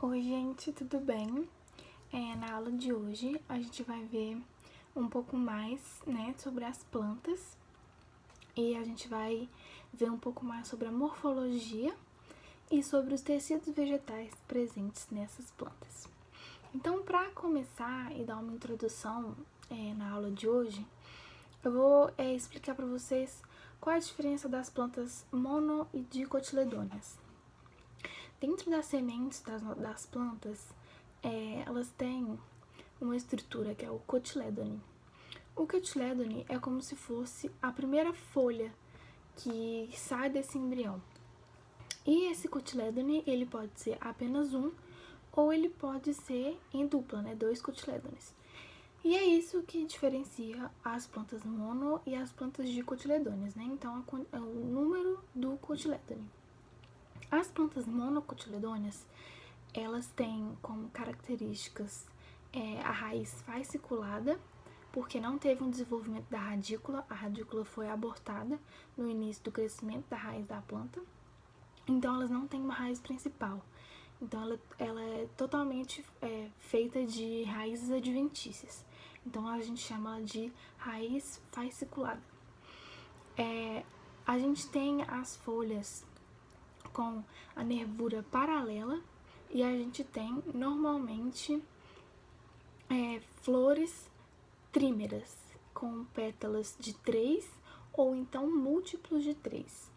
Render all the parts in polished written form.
Oi gente, tudo bem? Na aula de hoje a gente vai ver um pouco mais, sobre as plantas e a gente vai ver um pouco mais sobre a morfologia e sobre os tecidos vegetais presentes nessas plantas. Então, para começar e dar uma introdução na aula de hoje, eu vou explicar para vocês qual é a diferença das plantas mono e dicotiledôneas. Dentro das sementes das plantas, elas têm uma estrutura que é o cotilédone. O cotilédone é como se fosse a primeira folha que sai desse embrião. E esse cotilédone, ele pode ser apenas um, ou ele pode ser em dupla, 2 cotilédones. E é isso que diferencia as plantas mono e as plantas dicotiledôneas, Então, é o número do cotilédone. As plantas monocotiledôneas, elas têm como características a raiz fasciculada, porque não teve um desenvolvimento da radícula, a radícula foi abortada no início do crescimento da raiz da planta, então elas não têm uma raiz principal. Então ela é totalmente feita de raízes adventícias, então a gente chama ela de raiz fasciculada. A gente tem as folhas com a nervura paralela e a gente tem normalmente flores trímeras com pétalas de 3 ou então múltiplos de 3.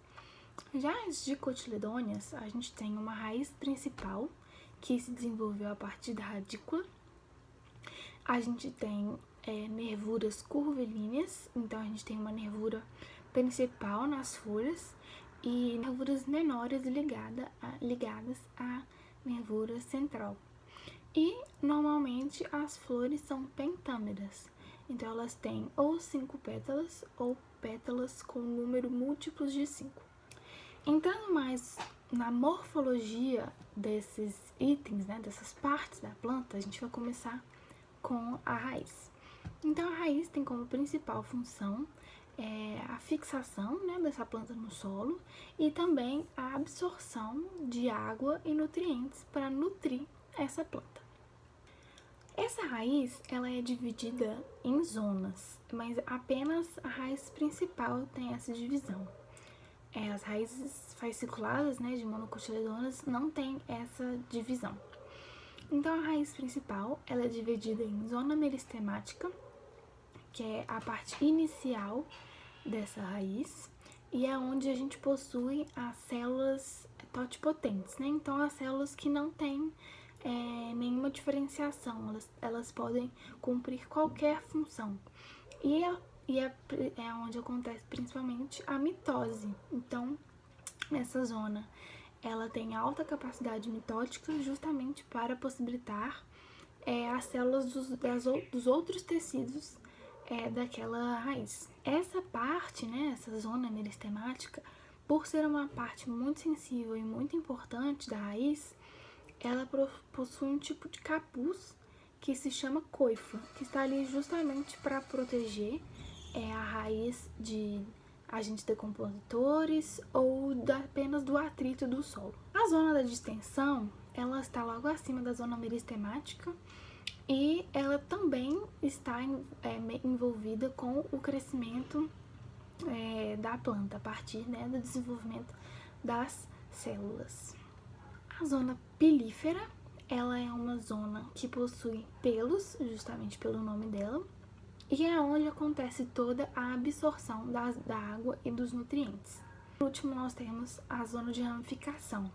Já as dicotiledôneas, a gente tem uma raiz principal que se desenvolveu a partir da radícula. A gente tem nervuras curvilíneas, então a gente tem uma nervura principal nas folhas e nervuras menores ligadas à nervura central. E, normalmente, as flores são pentâmeras, então elas têm ou 5 pétalas ou pétalas com número múltiplos de 5. Entrando mais na morfologia desses itens, dessas partes da planta, a gente vai começar com a raiz. Então, a raiz tem como principal função a fixação dessa planta no solo e também a absorção de água e nutrientes para nutrir essa planta. Essa raiz ela é dividida em zonas, mas apenas a raiz principal tem essa divisão. As raízes fasciculadas, de monocotiledôneas, não tem essa divisão. Então, a raiz principal ela é dividida em zona meristemática, que é a parte inicial dessa raiz, e é onde a gente possui as células totipotentes, Então, as células que não têm nenhuma diferenciação, elas podem cumprir qualquer função. E é onde acontece principalmente a mitose. Então, nessa zona, ela tem alta capacidade mitótica justamente para possibilitar as células dos outros tecidos daquela raiz. Essa parte, essa zona meristemática, por ser uma parte muito sensível e muito importante da raiz, ela possui um tipo de capuz que se chama coifa, que está ali justamente para proteger a raiz de agentes decompositores ou apenas do atrito do solo. A zona da distensão, ela está logo acima da zona meristemática e ela também está envolvida com o crescimento da planta, a partir do desenvolvimento das células. A zona pilífera, ela é uma zona que possui pelos, justamente pelo nome dela, e é onde acontece toda a absorção da água e dos nutrientes. Por último, nós temos a zona de ramificação,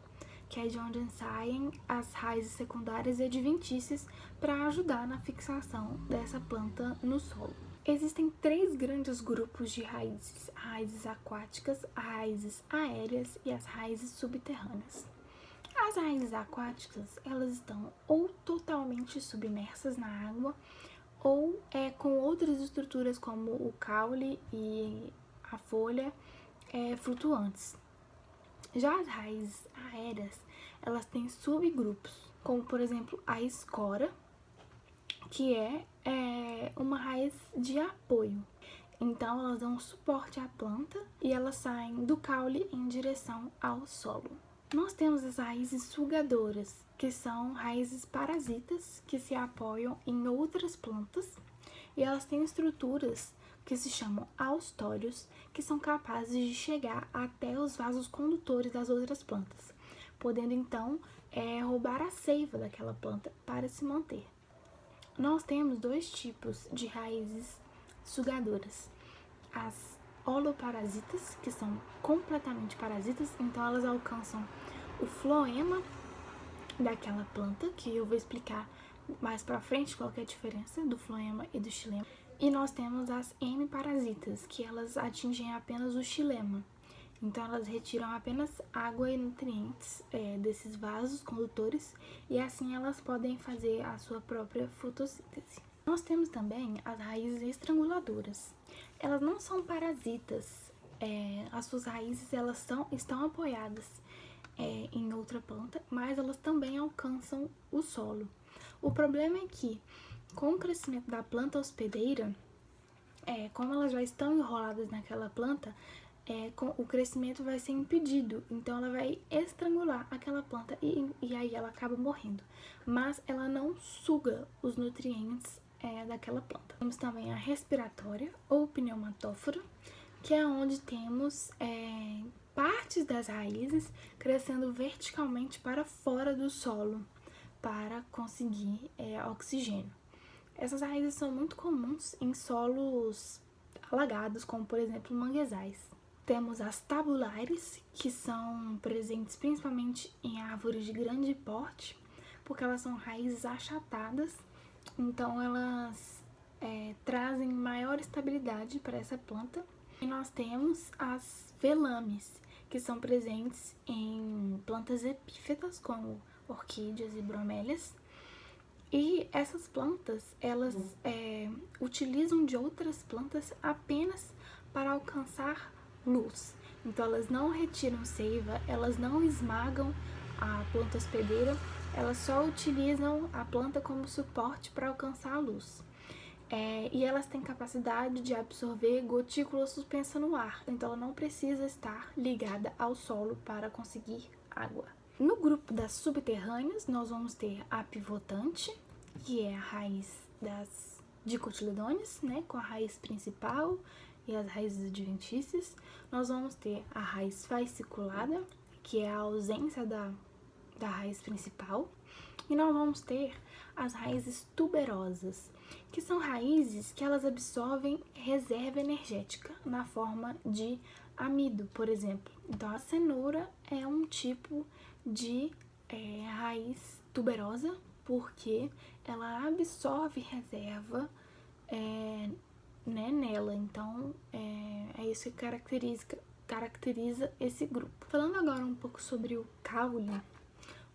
que é de onde saem as raízes secundárias e adventícias para ajudar na fixação dessa planta no solo. Existem 3 grandes grupos de raízes: raízes aquáticas, raízes aéreas e as raízes subterrâneas. As raízes aquáticas, elas estão ou totalmente submersas na água ou com outras estruturas como o caule e a folha flutuantes. Já as raízes aéreas, elas têm subgrupos, como por exemplo a escora, que é uma raiz de apoio. Então elas dão suporte à planta e elas saem do caule em direção ao solo. Nós temos as raízes sugadoras, que são raízes parasitas que se apoiam em outras plantas e elas têm estruturas que se chamam austórios, que são capazes de chegar até os vasos condutores das outras plantas, podendo então roubar a seiva daquela planta para se manter. Nós temos dois tipos de raízes sugadoras: as holoparasitas, que são completamente parasitas, então elas alcançam o floema daquela planta, que eu vou explicar mais pra frente qual que é a diferença do floema e do xilema. E nós temos as hemiparasitas, que elas atingem apenas o xilema. Então, elas retiram apenas água e nutrientes desses vasos condutores e assim elas podem fazer a sua própria fotossíntese. Nós temos também as raízes estranguladoras. Elas não são parasitas, as suas raízes elas estão apoiadas em outra planta, mas elas também alcançam o solo. O problema é que, com o crescimento da planta hospedeira, como elas já estão enroladas naquela planta, o crescimento vai ser impedido, então ela vai estrangular aquela planta e aí ela acaba morrendo. Mas ela não suga os nutrientes daquela planta. Temos também a respiratória ou pneumatófora, que é onde temos partes das raízes crescendo verticalmente para fora do solo para conseguir oxigênio. Essas raízes são muito comuns em solos alagados, como por exemplo manguezais. Temos as tabulares, que são presentes principalmente em árvores de grande porte, porque elas são raízes achatadas, então elas trazem maior estabilidade para essa planta. E nós temos as velames, que são presentes em plantas epífitas, como orquídeas e bromélias. E essas plantas, elas utilizam de outras plantas apenas para alcançar luz. Então, elas não retiram seiva, elas não esmagam a planta hospedeira, elas só utilizam a planta como suporte para alcançar a luz. E elas têm capacidade de absorver gotícula suspensa no ar, então ela não precisa estar ligada ao solo para conseguir água. No grupo das subterrâneas, nós vamos ter a pivotante, que é a raiz das dicotiledôneas, né, com a raiz principal e as raízes adventícias. Nós vamos ter a raiz fasciculada, que é a ausência da raiz principal. E nós vamos ter as raízes tuberosas, que são raízes que elas absorvem reserva energética na forma de amido, por exemplo. Então, a cenoura é um tipo de raiz tuberosa, porque ela absorve reserva nela. Então, é isso que caracteriza esse grupo. Falando agora um pouco sobre o caule.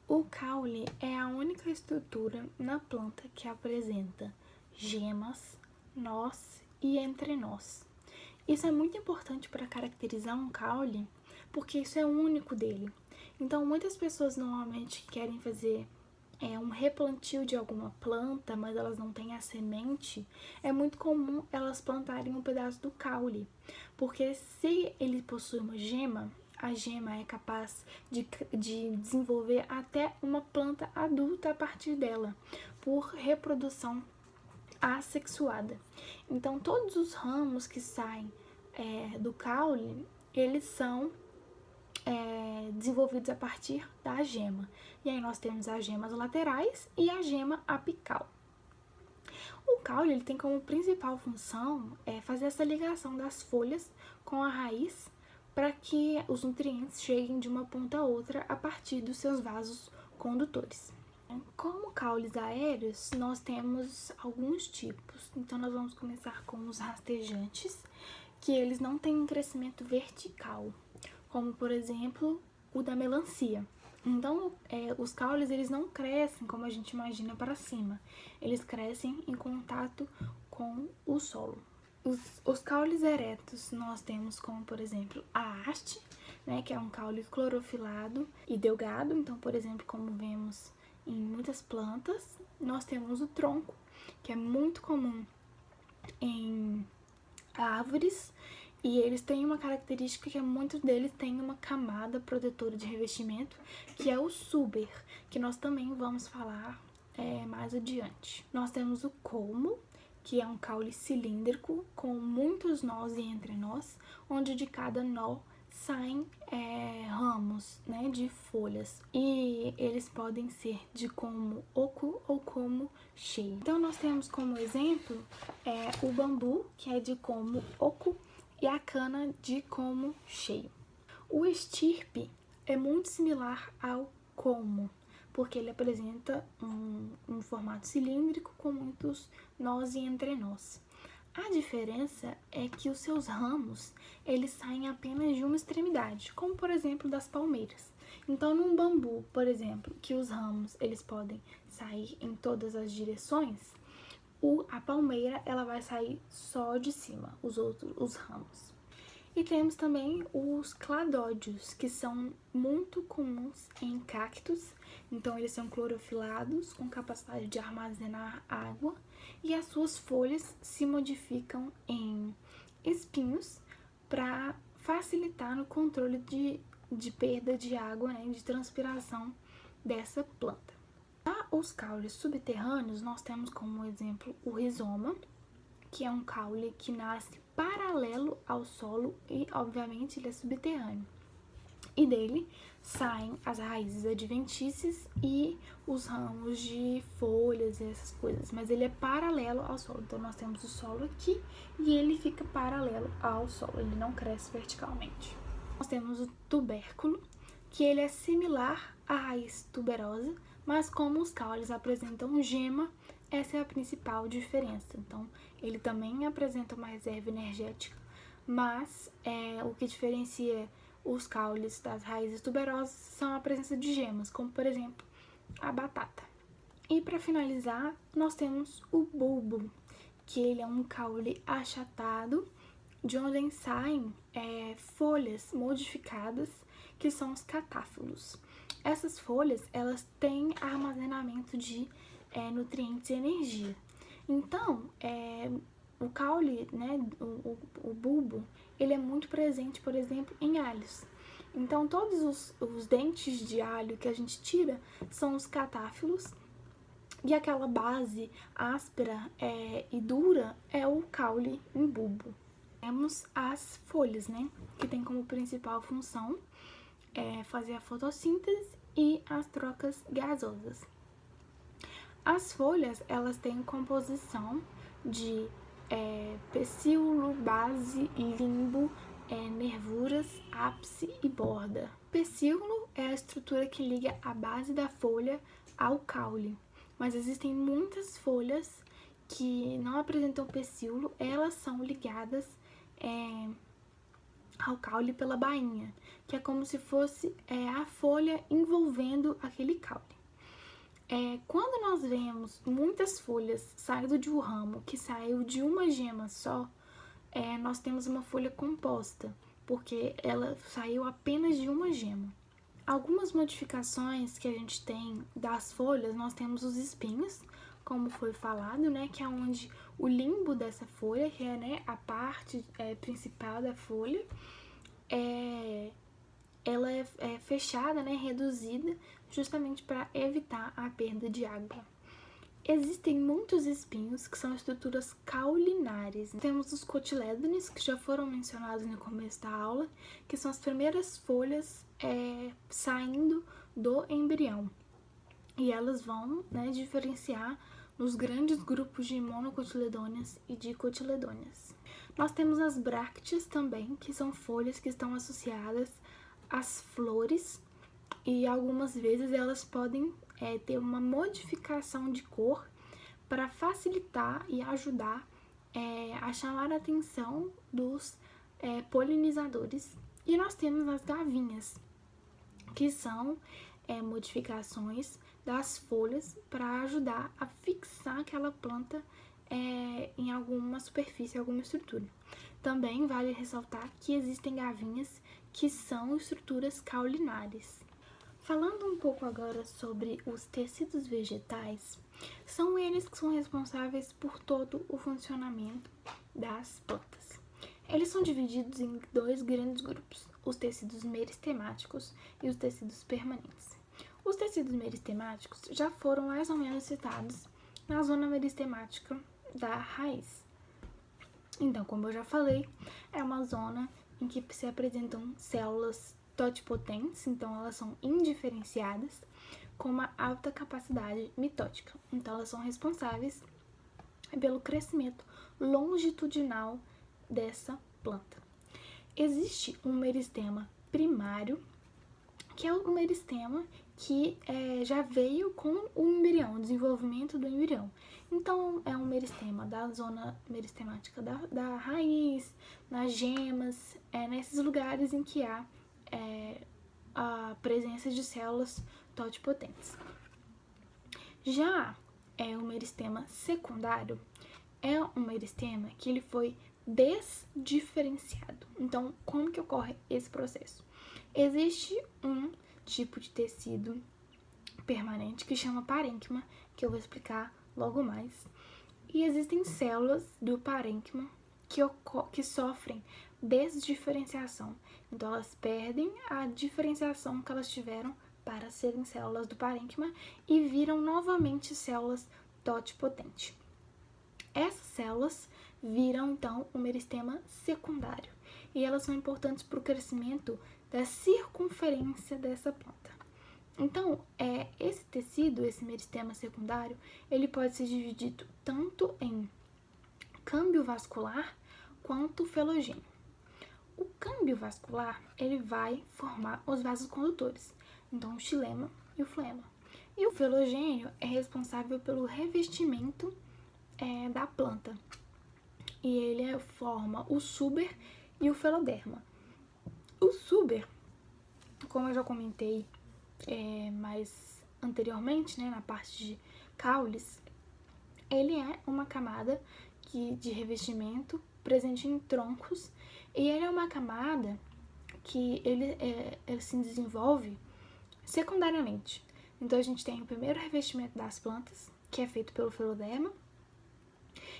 O caule é a única estrutura na planta que apresenta gemas, nós e entrenós. Isso é muito importante para caracterizar um caule, porque isso é único dele. Então, muitas pessoas normalmente querem fazer um replantio de alguma planta, mas elas não têm a semente. É muito comum elas plantarem um pedaço do caule, porque se ele possui uma gema, a gema é capaz de desenvolver até uma planta adulta a partir dela, por reprodução assexuada. Então, todos os ramos que saem do caule, eles são desenvolvidos a partir da gema. E aí nós temos as gemas laterais e a gema apical. O caule ele tem como principal função fazer essa ligação das folhas com a raiz para que os nutrientes cheguem de uma ponta a outra a partir dos seus vasos condutores. Como caules aéreos, nós temos alguns tipos. Então, nós vamos começar com os rastejantes, que eles não têm um crescimento vertical, como, por exemplo, o da melancia. Então, os caules, eles não crescem como a gente imagina para cima. Eles crescem em contato com o solo. Os caules eretos nós temos como, por exemplo, a haste, né, que é um caule clorofilado e delgado. Então, por exemplo, como vemos em muitas plantas. Nós temos o tronco, que é muito comum em árvores, E eles têm uma característica que muitos deles têm uma camada protetora de revestimento, que é o suber, que nós também vamos falar mais adiante. Nós temos o colmo, que é um caule cilíndrico com muitos nós e entrenós, onde de cada nó saem ramos, né, de folhas, e eles podem ser de como oco ou como cheio. Então nós temos como exemplo o bambu, que é de como oco, e a cana de como cheio. O estirpe é muito similar ao colmo, porque ele apresenta um formato cilíndrico com muitos nós e entrenós. A diferença é que os seus ramos, eles saem apenas de uma extremidade, como por exemplo das palmeiras. Então, num bambu, por exemplo, que os ramos eles podem sair em todas as direções, a palmeira ela vai sair só de cima, os ramos. E temos também os cladódios, que são muito comuns em cactos. Então, eles são clorofilados, com capacidade de armazenar água, e as suas folhas se modificam em espinhos para facilitar no controle de perda de água, né, de transpiração dessa planta. Para os caules subterrâneos, nós temos como exemplo o rizoma, que é um caule que nasce paralelo ao solo e, obviamente, ele é subterrâneo. E dele saem as raízes adventícias e os ramos de folhas e essas coisas, mas ele é paralelo ao solo. Então, nós temos o solo aqui e ele fica paralelo ao solo, ele não cresce verticalmente. Nós temos o tubérculo, que ele é similar à raiz tuberosa, mas como os caules apresentam gema, essa é a principal diferença. Então, ele também apresenta uma reserva energética, mas o que diferencia os caules das raízes tuberosas são a presença de gemas, como por exemplo a batata. E para finalizar, nós temos o bulbo, que ele é um caule achatado, de onde saem folhas modificadas, que são os catáfilos. Essas folhas, elas têm armazenamento de nutrientes e energia. Então, o caule, né, o bulbo, ele é muito presente, por exemplo, em alhos. Então, todos os dentes de alho que a gente tira são os catáfilos, e aquela base áspera e dura é o caule em bulbo. Temos as folhas, né, que tem como principal função fazer a fotossíntese e as trocas gasosas. As folhas, elas têm composição de pecíolo, base, limbo, nervuras, ápice e borda. O pecíolo é a estrutura que liga a base da folha ao caule, mas existem muitas folhas que não apresentam pecíolo, elas são ligadas ao caule pela bainha, que é como se fosse a folha envolvendo aquele caule. Quando nós vemos muitas folhas saindo de um ramo que saiu de uma gema só, nós temos uma folha composta, porque ela saiu apenas de uma gema. Algumas modificações que a gente tem das folhas, nós temos os espinhos, como foi falado, né, que é onde o limbo dessa folha, que é, né, a parte principal da folha, ela é fechada, né, reduzida, justamente para evitar a perda de água. Existem muitos espinhos que são estruturas caulinares. Temos os cotilédones, que já foram mencionados no começo da aula, que são as primeiras folhas saindo do embrião. E elas vão, né, diferenciar nos grandes grupos de monocotiledôneas e dicotiledôneas. Nós temos as brácteas também, que são folhas que estão associadas às flores, e algumas vezes elas podem ter uma modificação de cor para facilitar e ajudar a chamar a atenção dos polinizadores. E nós temos as gavinhas, que são modificações das folhas para ajudar a fixar aquela planta em alguma superfície, alguma estrutura. Também vale ressaltar que existem gavinhas que são estruturas caulinares. Falando um pouco agora sobre os tecidos vegetais, são eles que são responsáveis por todo o funcionamento das plantas. Eles são divididos em dois grandes grupos, os tecidos meristemáticos e os tecidos permanentes. Os tecidos meristemáticos já foram mais ou menos citados na zona meristemática da raiz. Então, como eu já falei, é uma zona em que se apresentam células totipotentes, então elas são indiferenciadas, com uma alta capacidade mitótica. Então, elas são responsáveis pelo crescimento longitudinal dessa planta. Existe um meristema primário, que é um meristema que já veio com o embrião, o desenvolvimento do embrião. Então, é um meristema da zona meristemática da raiz, nas gemas, nesses lugares em que há a presença de células totipotentes. Já o meristema secundário é um meristema que ele foi desdiferenciado. Então, como que ocorre esse processo? Existe um tipo de tecido permanente que chama parênquima, que eu vou explicar logo mais. E existem células do parênquima que sofrem desdiferenciação. Então, elas perdem a diferenciação que elas tiveram para serem células do parênquima e viram novamente células totipotentes. Essas células viram, então, o meristema secundário. E elas são importantes para o crescimento da circunferência dessa planta. Então, esse tecido, esse meristema secundário, ele pode ser dividido tanto em câmbio vascular quanto felogênio. O câmbio vascular, ele vai formar os vasos condutores, então o xilema e o floema. E o felogênio é responsável pelo revestimento da planta. E ele forma o suber e o feloderma. O suber, como eu já comentei mais anteriormente, na parte de caules, ele é uma camada de revestimento presente em troncos, e ele é uma camada que ele se desenvolve secundariamente. Então, a gente tem o primeiro revestimento das plantas, que é feito pelo feloderma,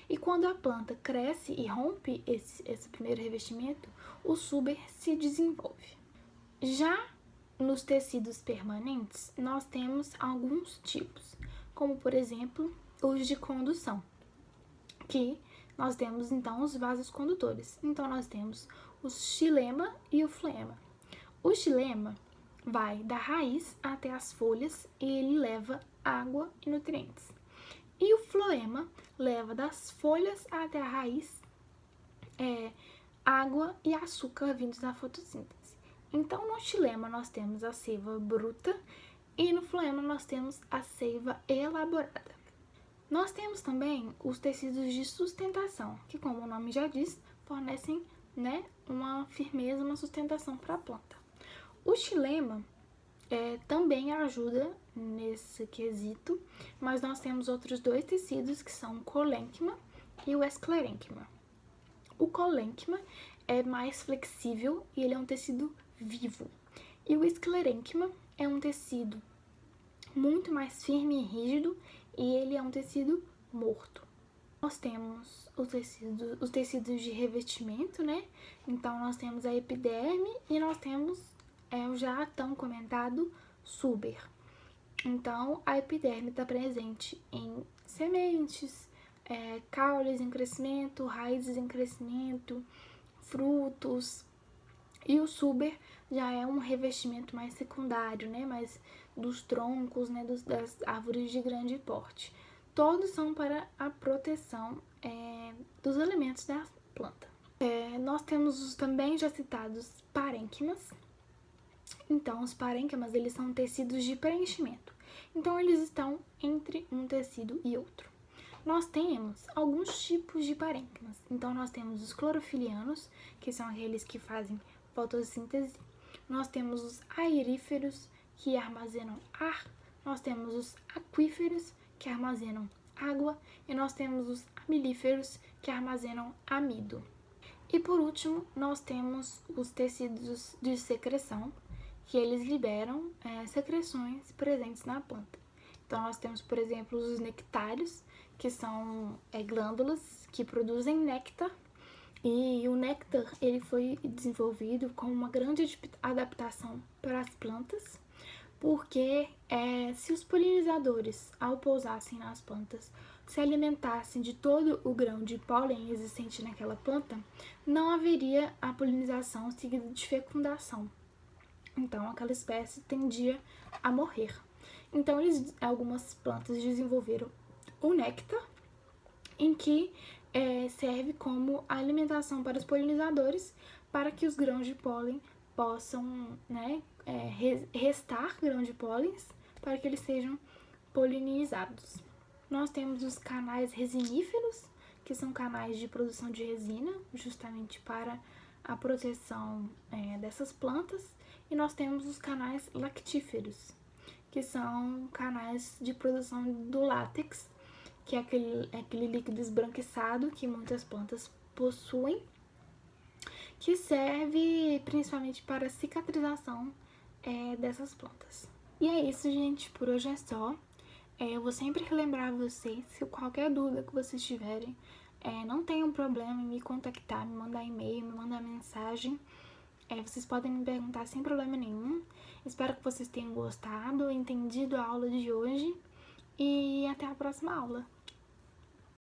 e quando a planta cresce e rompe esse primeiro revestimento, o suber se desenvolve. Já nos tecidos permanentes, nós temos alguns tipos, como por exemplo, os de condução, que nós temos então os vasos condutores. Então, nós temos o xilema e o floema. O xilema vai da raiz até as folhas e ele leva água e nutrientes. E o floema leva das folhas até a raiz água e açúcar vindos da fotossíntese. Então, no xilema nós temos a seiva bruta e no floema nós temos a seiva elaborada. Nós temos também os tecidos de sustentação, que, como o nome já diz, fornecem uma firmeza, uma sustentação para a planta. O xilema também ajuda nesse quesito, mas nós temos outros dois tecidos que são o colênquima e o esclerênquima. O colênquima é mais flexível e ele é um tecido vivo. E o esclerênquima é um tecido muito mais firme e rígido e ele é um tecido morto. Nós temos os tecidos de revestimento, Então, nós temos a epiderme e nós temos o já tão comentado suber. Então, a epiderme está presente em sementes, caules em crescimento, raízes em crescimento, frutos. E o suber já é um revestimento mais secundário, mais dos troncos, das árvores de grande porte. Todos são para a proteção dos elementos da planta. Nós temos os também já citados parênquimas. Então, os parênquimas, eles são tecidos de preenchimento. Então, eles estão entre um tecido e outro. Nós temos alguns tipos de parênquimas. Então, nós temos os clorofilianos, que são aqueles que fazem fotossíntese. Nós temos os aeríferos, que armazenam ar. Nós temos os aquíferos, que armazenam água. E nós temos os amilíferos, que armazenam amido. E por último, nós temos os tecidos de secreção, que eles liberam secreções presentes na planta. Então, nós temos, por exemplo, os nectários, que são glândulas que produzem néctar, E o néctar, ele foi desenvolvido como uma grande adaptação para as plantas, porque se os polinizadores, ao pousassem nas plantas, se alimentassem de todo o grão de pólen existente naquela planta, não haveria a polinização seguida de fecundação. Então, aquela espécie tendia a morrer. Então, algumas plantas desenvolveram o néctar, em que serve como alimentação para os polinizadores, para que os grãos de pólen possam, né, restar grãos de pólens para que eles sejam polinizados. Nós temos os canais resiníferos, que são canais de produção de resina, justamente para a proteção dessas plantas, e nós temos os canais lactíferos, que são canais de produção do látex, que é aquele líquido esbranquiçado que muitas plantas possuem, que serve principalmente para a cicatrização dessas plantas. E é isso, gente, por hoje é só. Eu vou sempre relembrar vocês, se qualquer dúvida que vocês tiverem, não tenham problema em me contactar, me mandar e-mail, me mandar mensagem. Vocês podem me perguntar sem problema nenhum. Espero que vocês tenham gostado, entendido a aula de hoje e até a próxima aula.